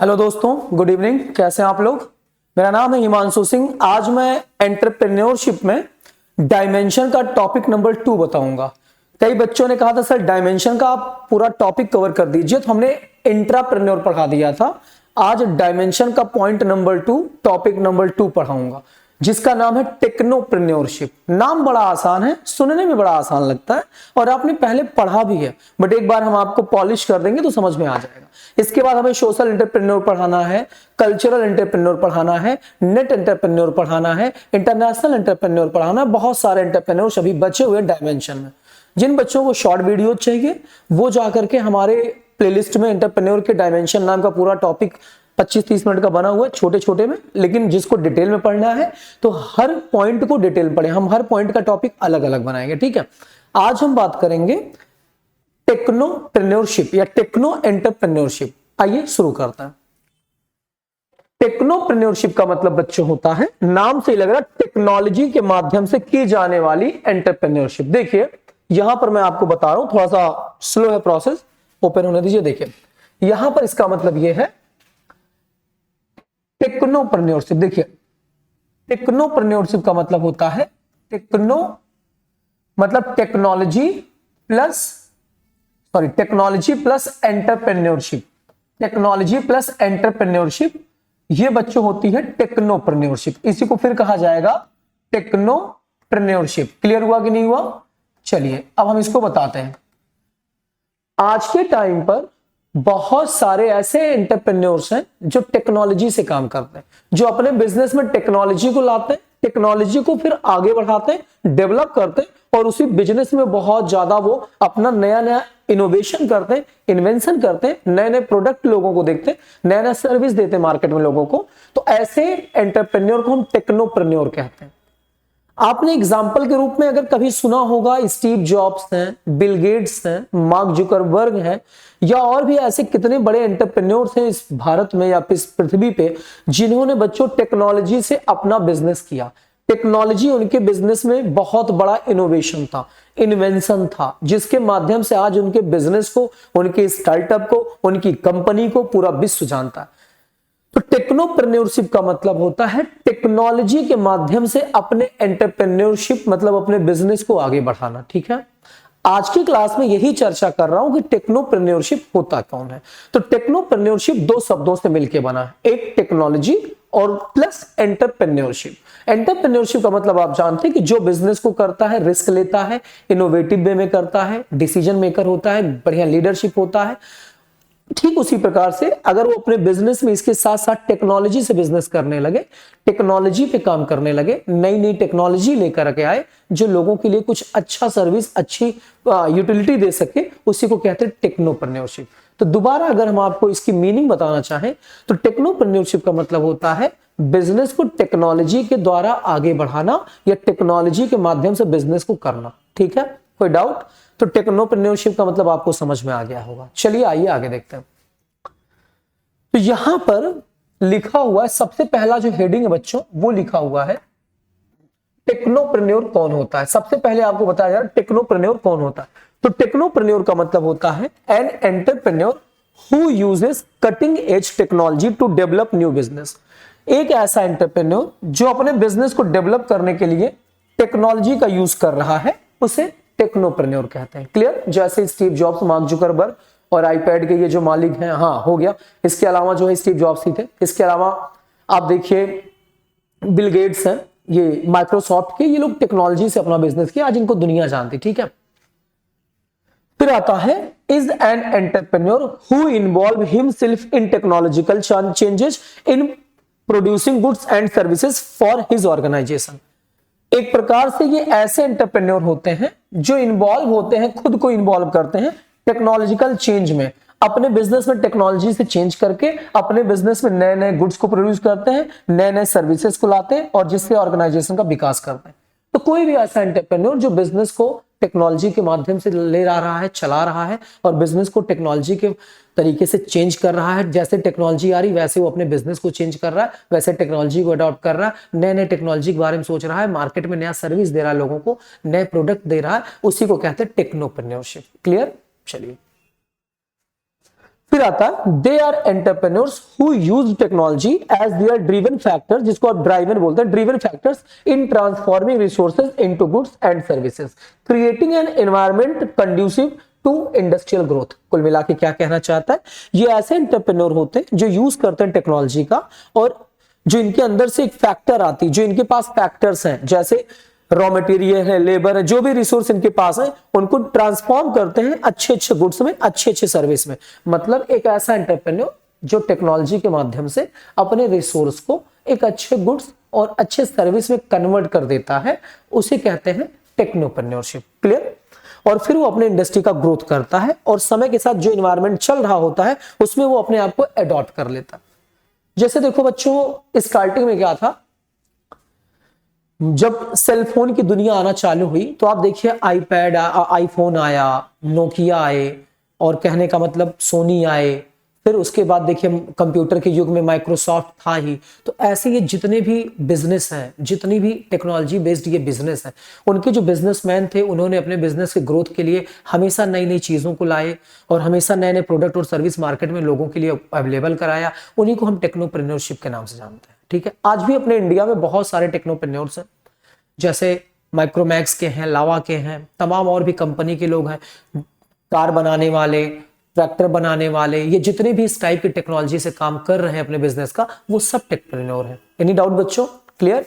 Hello दोस्तों, good evening. कैसे हैं आप लोग? मेरा नाम है हिमांशु सिंह। आज मैं एंटरप्रेन्योरशिप में डायमेंशन का टॉपिक नंबर 2 बताऊंगा। कई बच्चों ने कहा था सर डायमेंशन का आप पूरा टॉपिक कवर कर दीजिए, तो हमने इंट्राप्रेन्योर पढ़ा दिया था। आज डायमेंशन का पॉइंट नंबर 2 टॉपिक नंबर 2 पढ़ाऊंगा, जिसका नाम है टेक्नोप्रेन्योरशिप। नाम बड़ा आसान है, सुनने में बड़ा आसान लगता है और आपने पहले पढ़ा भी है, बट एक बार हम आपको पॉलिश कर देंगे तो समझ में आ जाएगा। इसके बाद हमें सोशल एंटरप्रेन्योर पढ़ाना है, कल्चरल एंटरप्रेन्योर पढ़ाना है, नेट एंटरप्रेन्योर पढ़ाना है, इंटरनेशनल एंटरप्रेन्योर पढ़ाना है। बहुत सारे एंटरप्रेन्योर अभी बचे हुए डायमेंशन में। जिन बच्चों को शॉर्ट वीडियो चाहिए वो जाकर के हमारे प्लेलिस्ट में एंटरप्रेन्योर के डायमेंशन नाम का पूरा टॉपिक 25-30 मिनट का बना हुआ है, छोटे छोटे में। लेकिन जिसको डिटेल में पढ़ना है तो हर पॉइंट को डिटेल पढ़े। हम हर पॉइंट का टॉपिक अलग अलग बनाएंगे, ठीक है। आज हम बात करेंगे टेक्नोप्रेन्योरशिप या टेक्नो एंटरप्रेन्योरशिप। आइए शुरू करते हैं। टेक्नोप्रेन्योरशिप का मतलब बच्चों होता है, नाम से ही लग रहा है, टेक्नोलॉजी के माध्यम से की जाने वाली एंटरप्रेन्योरशिप। देखिए यहां पर मैं आपको बता रहा हूं, थोड़ा सा स्लो है प्रोसेस, ओपन होने दीजिए। देखिए यहां पर इसका मतलब यह है टेक्नोप्रेन्योरशिप। देखिए टेक्नोप्रेन्योरशिप का मतलब होता है टेक्नो मतलब technology plus entrepreneurship. Technology plus entrepreneurship ये बच्चों होती है टेक्नोप्रेन्योरशिप। इसी को फिर कहा जाएगा टेक्नोप्रेन्योरशिप। क्लियर हुआ कि नहीं हुआ? चलिए अब हम इसको बताते हैं। आज के टाइम पर बहुत सारे ऐसे एंटरप्रेन्योर्स हैं जो टेक्नोलॉजी से काम करते हैं, जो अपने बिजनेस में टेक्नोलॉजी को लाते हैं, टेक्नोलॉजी को फिर आगे बढ़ाते हैं, डेवलप करते हैं और उसी बिजनेस में बहुत ज्यादा वो अपना नया नया इनोवेशन करते हैं, इन्वेंशन करते हैं, नए नए प्रोडक्ट लोगों को देखते हैं, नया नया सर्विस देते हैं मार्केट में लोगों को। तो ऐसे एंटरप्रेन्योर को हम टेक्नोप्रेन्योर कहते हैं। आपने एग्जाम्पल के रूप में अगर कभी सुना होगा, स्टीव जॉब्स हैं, बिल गेट्स हैं, मार्क जुकरबर्ग हैं, या और भी ऐसे कितने बड़े एंटरप्रेन्योर्स हैं इस भारत में या इस पृथ्वी पे, जिन्होंने बच्चों टेक्नोलॉजी से अपना बिजनेस किया। टेक्नोलॉजी उनके बिजनेस में बहुत बड़ा इनोवेशन था, इन्वेंशन था, जिसके माध्यम से आज उनके बिजनेस को, उनके स्टार्टअप को, उनकी कंपनी को पूरा विश्व जानता है। तो टेक्नोप्रेन्योरशिप का मतलब होता है टेक्नोलॉजी के माध्यम से अपने एंटरप्रेन्योरशिप मतलब अपने बिजनेस को आगे बढ़ाना, ठीक है। आज की क्लास में यही चर्चा कर रहा हूं कि टेक्नोप्रेन्योरशिप होता कौन है। तो टेक्नोप्रेन्योरशिप दो शब्दों से मिलकर बना है, एक टेक्नोलॉजी और प्लस एंटरप्रेन्योरशिप। एंटरप्रेन्योरशिप का मतलब आप जानते हैं कि जो बिजनेस को करता है, रिस्क लेता है, इनोवेटिव वे में करता है, डिसीजन मेकर होता है, बढ़िया लीडरशिप होता है। ठीक उसी प्रकार से अगर वो अपने बिजनेस में इसके साथ साथ टेक्नोलॉजी से बिजनेस करने लगे, टेक्नोलॉजी पे काम करने लगे, नई नई टेक्नोलॉजी लेकर के आए जो लोगों के लिए कुछ अच्छा सर्विस, अच्छी यूटिलिटी दे सके, उसी को कहते हैं टेक्नोप्रेन्योरशिप। तो दोबारा अगर हम आपको इसकी मीनिंग बताना चाहें तो टेक्नोप्रेन्योरशिप का मतलब होता है बिजनेस को टेक्नोलॉजी के द्वारा आगे बढ़ाना या टेक्नोलॉजी के माध्यम से बिजनेस को करना, ठीक है। कोई डाउट? तो टेक्नोप्रेन्योरशिप का मतलब आपको समझ में आ गया होगा। चलिए आइए आगे देखते हैं। तो यहां पर लिखा हुआ है, सबसे पहला जो हेडिंग है बच्चों वो लिखा हुआ है टेक्नोप्रेन्योर कौन होता है। सबसे पहले आपको बताया जा रहा है टेक्नोप्रेन्योर कौन होता है। तो टेक्नोप्रेन्योर का मतलब होता है an entrepreneur who uses cutting edge technology to develop new business. एक ऐसा एंटरप्रेन्योर जो अपने बिजनेस को डेवलप करने के लिए टेक्नोलॉजी का यूज कर रहा है, उसे टेक्नोप्रेन्योर कहते हैं। क्लियर? जैसे स्टीव जॉब्स, मार्क जुकरबर्ग और आईपैड के ये जो मालिक हैं, हाँ हो गया। इसके अलावा जो है स्टीव जॉब्स ही थे। इसके अलावा आप देखिए बिल गेट्स हैं, ये माइक्रोसॉफ्ट के, ये लोग टेक्नोलॉजी से अपना बिजनेस किया, आज इनको दुनिया जानती, ठीक है। फिर आता है is an entrepreneur who involve himself in technological changes in producing goods and services for his organisation. एक प्रकार से ये ऐसे एंटरप्रेन्योर होते हैं जो इन्वॉल्व होते हैं, खुद को इन्वॉल्व करते हैं टेक्नोलॉजिकल चेंज में, अपने बिजनेस में टेक्नोलॉजी से चेंज करके अपने बिजनेस में नए नए गुड्स को प्रोड्यूस करते हैं, नए नए सर्विसेज को लाते हैं और जिससे ऑर्गेनाइजेशन का विकास करते हैं। तो कोई भी ऐसा एंटरप्रेन्योर जो बिजनेस को टेक्नोलॉजी के माध्यम से ले रहा है, चला रहा है और बिजनेस को टेक्नोलॉजी के तरीके से चेंज कर रहा है, जैसे टेक्नोलॉजी आ रही वैसे वो अपने बिजनेस को चेंज कर रहा है, वैसे टेक्नोलॉजी को अडॉप्ट कर रहा है, नए नए टेक्नोलॉजी के बारे में सोच रहा है, मार्केट में नया सर्विस दे रहा है, लोगों को नए प्रोडक्ट दे रहा है, उसी को कहते हैं टेक्नोप्रेन्योरशिप। क्लियर? चलिए फिर आता है they are entrepreneurs who use technology as their driven factor, जिसको आप ड्राइवन बोलते हैं, driven factors in transforming resources into goods and services, creating an environment conducive to industrial growth. कुल मिला के क्या कहना चाहता है, ये ऐसे एंटरप्रेन्योर होते हैं जो यूज करते हैं टेक्नोलॉजी का, और जो इनके अंदर से एक फैक्टर आती है, जो इनके पास फैक्टर्स हैं, जैसे रॉ मटेरियल है, लेबर है, जो भी रिसोर्स इनके पास है, उनको ट्रांसफॉर्म करते हैं अच्छे अच्छे गुड्स में, अच्छे अच्छे सर्विस में। मतलब एक ऐसा एंटरप्रेन्योर जो टेक्नोलॉजी के माध्यम से अपने रिसोर्स को एक अच्छे गुड्स और अच्छे सर्विस में कन्वर्ट कर देता है, उसे कहते हैं टेक्नोप्रेन्योरशिप। क्लियर? और फिर वो अपने इंडस्ट्री का ग्रोथ करता है, और समय के साथ जो इन्वायरमेंट चल रहा होता है उसमें वो अपने आप को एडॉप्ट कर लेता है। जैसे देखो बच्चों, स्टार्टिंग में क्या था, जब सेल फोन की दुनिया आना चालू हुई तो आप देखिए आईपैड, आईफोन आया, नोकिया आए, और कहने का मतलब सोनी आए, फिर उसके बाद देखिए कंप्यूटर के युग में माइक्रोसॉफ्ट था ही। तो ऐसे ये जितने भी बिजनेस हैं, जितनी भी टेक्नोलॉजी बेस्ड ये बिजनेस है, उनके जो बिजनेसमैन थे उन्होंने अपने बिजनेस के ग्रोथ के लिए हमेशा नई नई चीज़ों को लाए और हमेशा नए नए प्रोडक्ट और सर्विस मार्केट में लोगों के लिए अवेलेबल कराया। उन्हीं को हम टेक्नोप्रेन्योरशिप के नाम से जानते हैं। ठीक है, आज भी अपने इंडिया में बहुत सारे टेक्नोप्रेन्योर्स हैं, जैसे माइक्रोमैक्स के हैं, लावा के हैं, तमाम और भी कंपनी के लोग हैं, कार बनाने वाले, ट्रैक्टर बनाने वाले, ये जितने भी इस टाइप की टेक्नोलॉजी से काम कर रहे हैं अपने बिजनेस का, वो सब टेक्नोप्रेन्योर है। एनी डाउट बच्चों? क्लियर?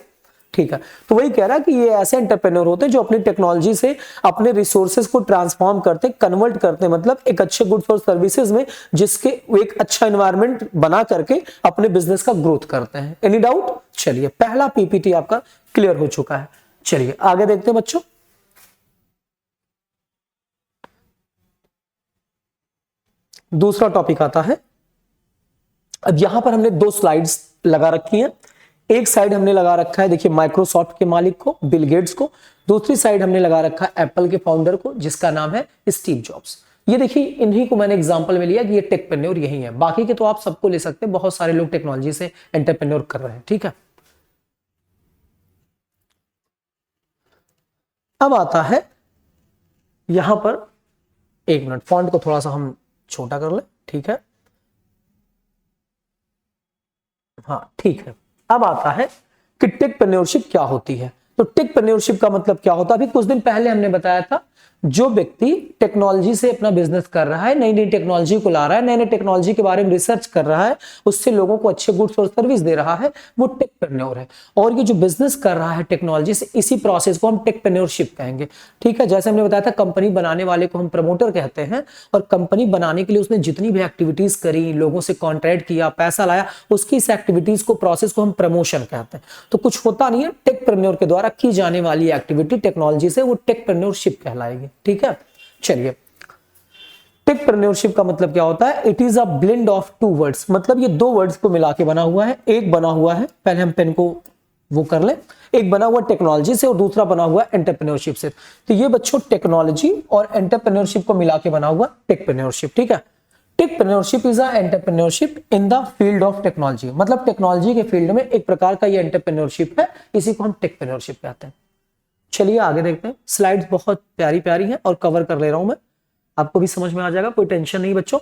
ठीक है, तो वही कह रहा है कि ये ऐसे एंटरप्रेन्योर होते हैं जो अपनी टेक्नोलॉजी से अपने रिसोर्सेज को ट्रांसफॉर्म करते हैं, कन्वर्ट करते हैं, मतलब एक अच्छे गुड्स और सर्विसेज में, जिसके एक अच्छा एनवायरनमेंट बना करके अपने बिजनेस का ग्रोथ करते हैं। Any doubt? चलिए, पहला पीपीटी आपका क्लियर हो चुका है। चलिए आगे देखते हैं बच्चों। दूसरा टॉपिक आता है, अब यहां पर हमने दो स्लाइड्स लगा रखी हैं। एक साइड हमने लगा रखा है, देखिए माइक्रोसॉफ्ट के मालिक को, बिल गेट्स को। दूसरी साइड हमने लगा रखा है एप्पल के फाउंडर को, जिसका नाम है स्टीव जॉब्स। ये देखिए, इन्हीं को मैंने एग्जांपल में लिया कि ये टेक्नोप्रेन्योर यही है। बाकी के तो आप सबको ले सकते हैं, बहुत सारे लोग टेक्नोलॉजी से एंटरप्रेन्योर कर रहे हैं। ठीक है, अब आता है यहां पर, एक मिनट, फॉन्ट को थोड़ा सा हम छोटा कर ले। ठीक है, हाँ ठीक है। अब आता है कि टेक्नोप्रेन्योरशिप क्या होती है। तो टेक्नोप्रेन्योरशिप का मतलब क्या होता है, अभी कुछ दिन पहले हमने बताया था, जो व्यक्ति टेक्नोलॉजी से अपना बिजनेस कर रहा है, नई नई टेक्नोलॉजी को ला रहा है, नई नई टेक्नोलॉजी के बारे में रिसर्च कर रहा है, उससे लोगों को अच्छे गुड्स और सर्विस दे रहा है, वो टेक्नोप्रेन्योर है। और ये जो बिजनेस कर रहा है टेक्नोलॉजी से, इसी प्रोसेस को हम टेक्नोप्रेन्योरशिप कहेंगे। ठीक है, जैसे हमने बताया था, कंपनी बनाने वाले को हम प्रमोटर कहते हैं, और कंपनी बनाने के लिए उसने जितनी भी एक्टिविटीज करी, लोगों से कॉन्ट्रैक्ट किया, पैसा लाया, उसकी इस एक्टिविटीज को, प्रोसेस को हम प्रमोशन कहते हैं। तो कुछ होता नहीं है, टेक्नोप्रेन्योर के द्वारा की जाने वाली एक्टिविटी टेक्नोलॉजी से, वो टेक्नोप्रेन्योरशिप कहलाएगी। ठीक है, चलिए, टेक्नोप्रेन्योरशिप का मतलब क्या होता है, it is a blend of two words, मतलब ये दो वर्ड्स को मिला के बना हुआ है। एक बना हुआ है, पहले हम पेन को वो कर ले, एक बना हुआ टेक्नोलॉजी से और दूसरा बना हुआ एंटरप्रेन्योरशिप से। तो ये बच्चों टेक्नोलॉजी और एंटरप्रेन्योरशिप को मिला के बना हुआ टेक्नोप्रेन्योरशिप। ठीक है, technopreneurship is a entrepreneurship in the field of technology, मतलब टेक्नोलॉजी के फील्ड में एक प्रकार का ये एंटरप्रेन्योरशिप है, इसी को हम टेक्नोप्रेन्योरशिप कहते हैं। चलिए आगे देखते हैं। स्लाइड्स बहुत प्यारी प्यारी हैं और कवर कर ले रहा हूं मैं, आपको भी समझ में आ जाएगा, कोई टेंशन नहीं बच्चों।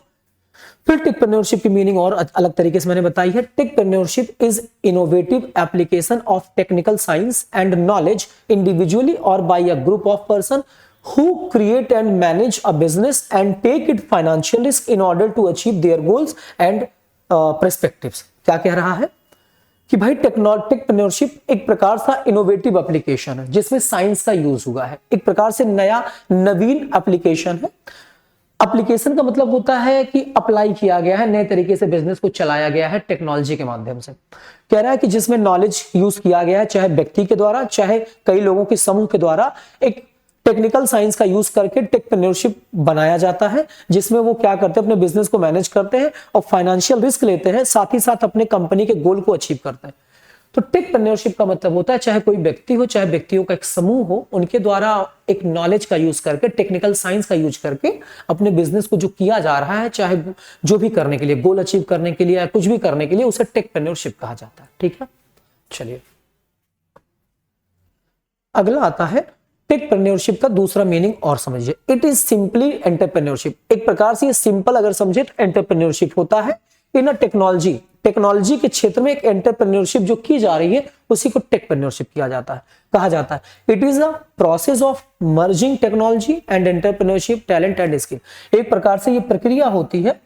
फिर टेक्नोप्रेन्योरशिप की मीनिंग और अलग तरीके से मैंने बताई है। Technopreneurship is innovative application of technical science and knowledge individually और by a group of person who create and manage a business and take it financial risk in order to achieve their goals and perspectives। क्या कह रहा है कि भाई टेक्नोप्रेन्योरशिप एक प्रकार सा इनोवेटिव एप्लीकेशन है, जिसमें साइंस का यूज हुआ है, एक प्रकार से नया नवीन एप्लीकेशन है। एप्लीकेशन का मतलब होता है कि अप्लाई किया गया है, नए तरीके से बिजनेस को चलाया गया है टेक्नोलॉजी के माध्यम से। कह रहा है कि जिसमें नॉलेज यूज किया गया है, चाहे व्यक्ति के द्वारा, चाहे कई लोगों के समूह के द्वारा, एक टेक्निकल साइंस का यूज करके टेक्नोप्रेन्योरशिप बनाया जाता है, जिसमें वो क्या करते हैं, अपने बिजनेस को मैनेज करते हैं और फाइनेंशियल रिस्क लेते हैं, साथ ही साथ अपने कंपनी के गोल को अचीव करते हैं। तो टेक्नोप्रेन्योरशिप का मतलब होता है, चाहे कोई व्यक्ति हो, चाहे व्यक्तियों का एक समूह हो, उनके द्वारा एक नॉलेज का यूज करके, टेक्निकल साइंस का यूज करके अपने बिजनेस को जो किया जा रहा है, चाहे जो भी करने के लिए, गोल अचीव करने के लिए या कुछ भी करने के लिए, उसे टेक्नोप्रेन्योरशिप कहा जाता है। ठीक है, चलिए अगला आता है टेकप्रेन्योरशिप का दूसरा मीनिंग और समझिए, इट इज सिंपली एंटरप्रेन्योरशिप। एक प्रकार से ये सिंपल अगर समझे तो एंटरप्रेन्योरशिप होता है इन अ टेक्नोलॉजी। टेक्नोलॉजी के क्षेत्र में एक एंटरप्रेन्योरशिप जो की जा रही है उसी को टेकप्रेन्योरशिप किया जाता है, कहा जाता है। It is a process of merging technology and entrepreneurship, talent and skill. एक प्रकार से ये प्रक्रिया होती है,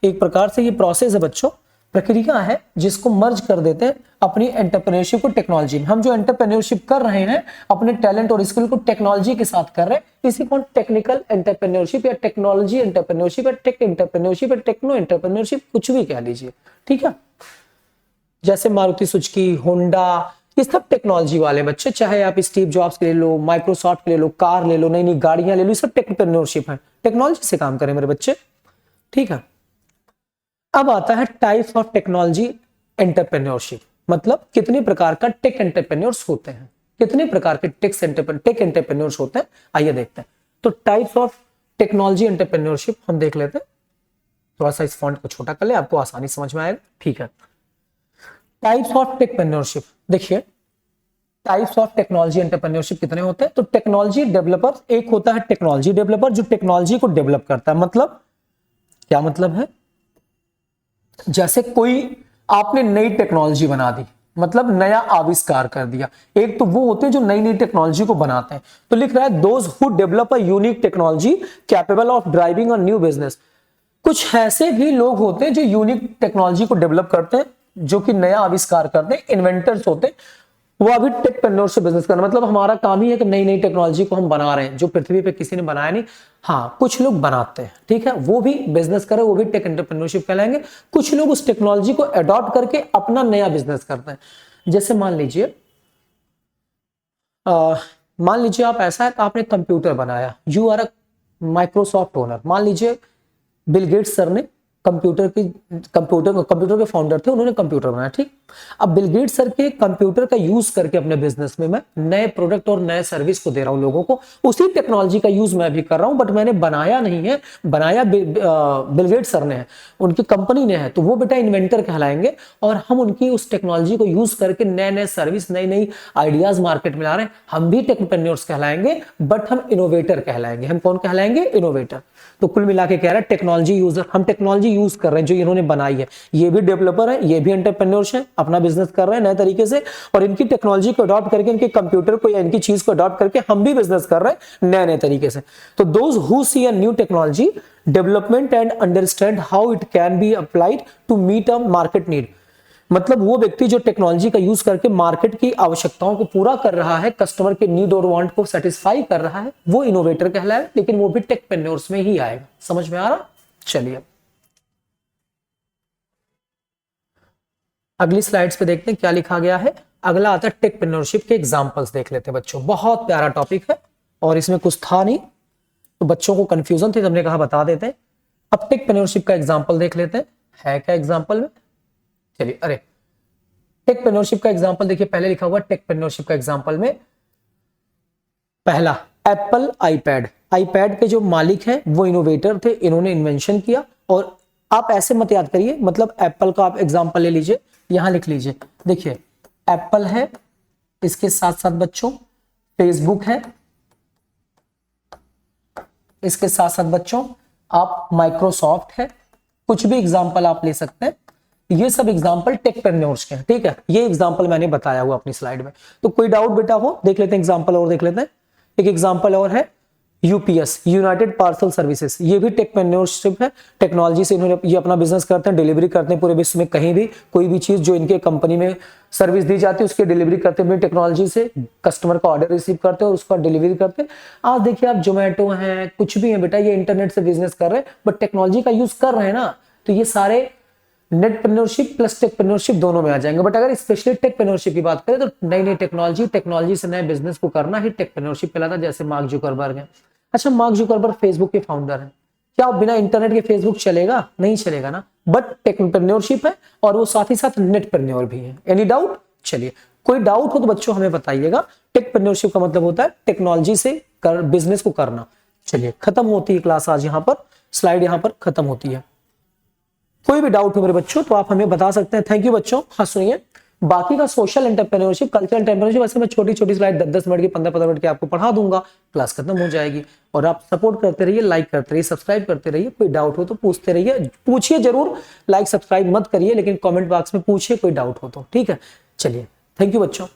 एक प्रकार से ये प्रोसेस है बच्चों, प्रक्रिया है जिसको मर्ज कर देते हैं अपनी एंटरप्रेन्योरशिप को टेक्नोलॉजी में। हम जो एंटरप्रेन्योरशिप कर रहे हैं अपने टैलेंट और स्किल को टेक्नोलॉजी के साथ कर रहे हैं, इसी को टेक्निकल एंटरप्रेन्योरशिप या टेक्नोलॉजी एंटरप्रेन्योरशिप या टेक एंटरप्रेन्योरशिप या टेक्नो एंटरप्रेन्योरशिप, कुछ भी कह लीजिए, ठीक है। जैसे मारुति सुजुकी, होंडा, ये सब टेक्नोलॉजी वाले बच्चे, चाहे आप स्टीव जॉब्स के ले लो, माइक्रोसॉफ्ट ले लो, कार ले लो, नई नई गाड़ियां ले लो, ये सब टेक्नोप्रेन्योरशिप है, टेक्नोलॉजी से काम करें मेरे बच्चे, ठीक है। अब आता है टाइप्स ऑफ टेक्नोलॉजी एंटरप्रेन्योरशिप, मतलब कितने प्रकार का टेक एंटरप्रेन्योर्स होते हैं, कितने प्रकार के टेक एंटरप्रेन्योर्स होते हैं, आइए देखते हैं। तो टाइप्स ऑफ टेक्नोलॉजी एंटरप्रेन्योरशिप हम देख लेते हैं। थोड़ा सा इस फॉन्ट को छोटा कर ले, आपको आसानी समझ में आएगा, ठीक है। टाइप्स ऑफ टेकप्रेन्योरशिप, देखिए टाइप्स ऑफ टेक्नोलॉजी एंटरप्रेन्योरशिप कितने होते हैं। तो टेक्नोलॉजी डेवलपर, एक होता है टेक्नोलॉजी डेवलपर जो टेक्नोलॉजी को डेवलप करता है, मतलब क्या मतलब है, जैसे कोई आपने नई टेक्नोलॉजी बना दी, मतलब नया आविष्कार कर दिया। एक तो वो होते हैं जो नई नई टेक्नोलॉजी को बनाते हैं, तो लिख रहा है those who develop a unique technology capable of driving a new business. कुछ ऐसे भी लोग होते हैं जो यूनिक टेक्नोलॉजी को डेवलप करते हैं, जो कि नया आविष्कार करते हैं, इन्वेंटर्स होते हैं, वो अभी टेकप्रेन्योर से बिजनेस करना, मतलब हमारा काम ही है कि नई नई टेक्नोलॉजी को हम बना रहे हैं जो पृथ्वी पे किसी ने बनाया नहीं। हाँ, कुछ लोग बनाते हैं, ठीक है, वो भी बिजनेस करे, वो भी टेक एंटरप्रेन्योरशिप कहलाएंगे। कुछ लोग उस टेक्नोलॉजी को अडॉप्ट करके अपना नया बिजनेस करते हैं। जैसे मान लीजिए आप ऐसा है, आपने कंप्यूटर बनाया, you are a Microsoft owner. मान लीजिए बिल गेट्स सर ने कंप्यूटर के फाउंडर थे, उन्होंने कंप्यूटर बनाया, ठीक। अब बिल गेट्स सर के कंप्यूटर का यूज करके अपने बिजनेस में मैं नए प्रोडक्ट और नए सर्विस को दे रहा हूं लोगों को, उसी टेक्नोलॉजी का यूज मैं भी कर रहा हूं, बट मैंने बनाया नहीं है, बनाया बिल गेट्स सर ने है, उनकी कंपनी ने है, तो वो बेटा इन्वेंटर कहलाएंगे। और हम उनकी उस टेक्नोलॉजी को यूज करके नए नए सर्विस, नई नई आइडियाज मार्केट में ला रहे हैं, हम भी टेक्नोप्रेन्योर्स कहलाएंगे, बट हम इनोवेटर कहलाएंगे। हम कौन कहलाएंगे? इनोवेटर। तो कुल मिला के कह रहा है टेक्नोलॉजी यूजर, हम टेक्नोलॉजी यूज कर रहे हैं जो इन्होंने बनाई है, ये भी डेवलपर है, ये भी एंटरप्रेन्योर्स है, अपना बिजनेस कर रहे हैं नए तरीके से, और इनकी टेक्नोलॉजी को अडॉप्ट करके, इनके कंप्यूटर को या इनकी चीज को अडॉप्ट करके हम भी बिजनेस कर रहे हैं नए नए तरीके से। तो those who see a new technology development and understand how it can be applied to meet a market need, मतलब वो व्यक्ति जो टेक्नोलॉजी का यूज करके मार्केट की आवश्यकताओं को पूरा कर रहा है, कस्टमर के नीड और वांट को सेटिस्फाई कर रहा है, वो इनोवेटर कहलाए, लेकिन वो भी टेकप्रेन्योर्स में ही आएगा। समझ में आ रहा? चलिए अगली स्लाइड्स पे देखते हैं क्या लिखा गया है। अगला आता है टेकप्रेन्योरशिप के एग्जांपल्स देख लेते हैं बच्चों, बहुत प्यारा टॉपिक है और इसमें कुछ था नहीं तो बच्चों को कंफ्यूजन थी, तो हमने कहा बता देते हैं। अब टेकप्रेन्योरशिप का एग्जांपल देख लेते हैं, है क्या एग्जांपल में। चलिए, अरे टेकप्रेन्योरशिप का एग्जांपल देखिए, पहले लिखा हुआ टेकप्रेन्योरशिप का एग्जांपल में पहला एप्पल आईपैड। आईपैड के जो मालिक हैं वो इनोवेटर थे, इन्होंने इन्वेंशन किया। और आप ऐसे मत याद करिए, मतलब एप्पल का आप एग्जांपल ले लीजिए, यहां लिख लीजिए, देखिए एप्पल है, इसके साथ साथ बच्चों फेसबुक है, इसके साथ साथ बच्चों आप माइक्रोसॉफ्ट है, कुछ भी एग्जांपल आप ले सकते हैं। ये सब एग्जांपल टेकप्रेन्योर्स के हैं, ठीक है, ये एग्जांपल मैंने बताया हुआ अपनी स्लाइड में। तो कोई डाउट बेटा हो, देख लेते हैं एग्जांपल और देख लेते हैं। एक एग्जांपल और है यूपीएस, यूनाइटेड पार्सल सर्विसेज, ये भी टेकप्रेन्योरशिप है, टेक्नोलॉजी से इन्होंने ये अपना बिजनेस करते हैं, डिलीवरी करते हैं पूरे विश्व में, कहीं भी कोई भी चीज जो इनके कंपनी में सर्विस दी जाती है उसकी डिलीवरी करते हैं टेक्नोलॉजी से, कस्टमर का ऑर्डर रिसीव करते हैं और उसका डिलीवरी करते हैं। आज देखिए आप जोमेटो है, कुछ भी है बेटा, ये इंटरनेट से बिजनेस कर रहे हैं बट टेक्नोलॉजी का यूज कर रहे हैं ना, तो ये सारे नेटप्रेन्योरशिप प्लस टेकप्रेन्योरशिप दोनों में आ जाएंगे। बट अगर स्पेशली टेकप्रेन्योरशिप की बात करें तो नई नई टेक्नोलॉजी से नए बिजनेस को करना ही टेकप्रेन्योरशिप कहलाता है। जैसे मार्क जुकरबर्ग है, अच्छा मार्क जुकरबर्ग फेसबुक के फाउंडर हैं, क्या बिना इंटरनेट के फेसबुक चलेगा? नहीं चलेगा ना, बट टेकप्रेन्योरशिप है और वो साथ ही साथ नेटप्रेन्योर भी है। Any doubt? चलिए, कोई डाउट हो तो बच्चों हमें बताइएगा। टेकप्रेन्योरशिप का मतलब होता है टेक्नोलॉजी से बिजनेस को करना। चलिए, खत्म होती है क्लास आज, यहाँ पर स्लाइड यहाँ पर खत्म होती है। कोई भी डाउट हो मेरे बच्चों तो आप हमें बता सकते हैं। थैंक यू बच्चों। हाँ सुनिए, बाकी का सोशल एंटरप्रेन्योरशिप, कल्चरल एंटरप्रेन्योरशिप, वैसे मैं छोटी छोटी स्लाइड 10-10 मिनट की, 15-15 मिनट की आपको पढ़ा दूंगा, क्लास खत्म हो जाएगी। और आप सपोर्ट करते रहिए, लाइक करते रहिए, सब्सक्राइब करते रहिए। कोई डाउट हो तो पूछते रहिए, पूछिए जरूर, लाइक सब्सक्राइब मत करिए लेकिन कमेंट बॉक्स में पूछिए कोई डाउट हो तो, ठीक है। चलिए, थैंक यू बच्चों।